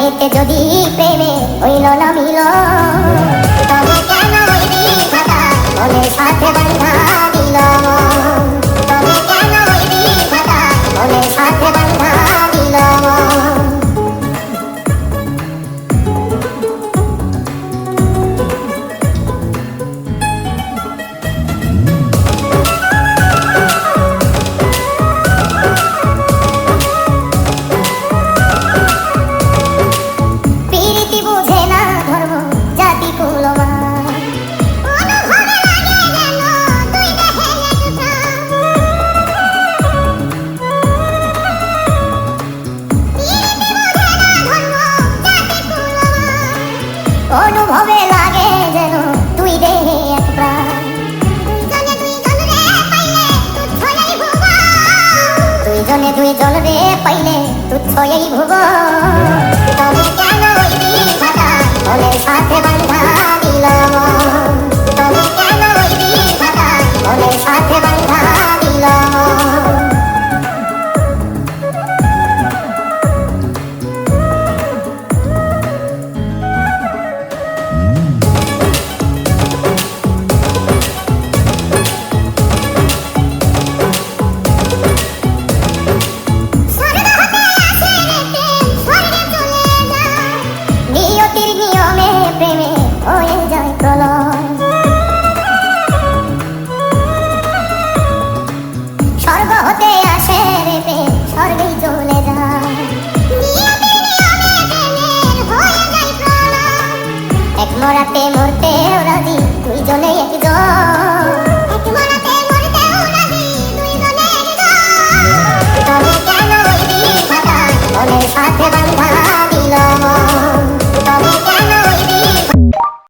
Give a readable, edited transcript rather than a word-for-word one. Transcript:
দুজনেতে যদি প্রেমে হইল না মিল, তবে কেন ওই বিধাতা মনের সাথে বাঁধা দিল, তবে কেন ওই বিধাতা মনের সাথে বাঁধা দিল। অনুভবে লাগে যেন তুই দেহে এক প্রাণ, দুইজনে দুইজন রে পাইলে তুচ্ছ এই ভুবন।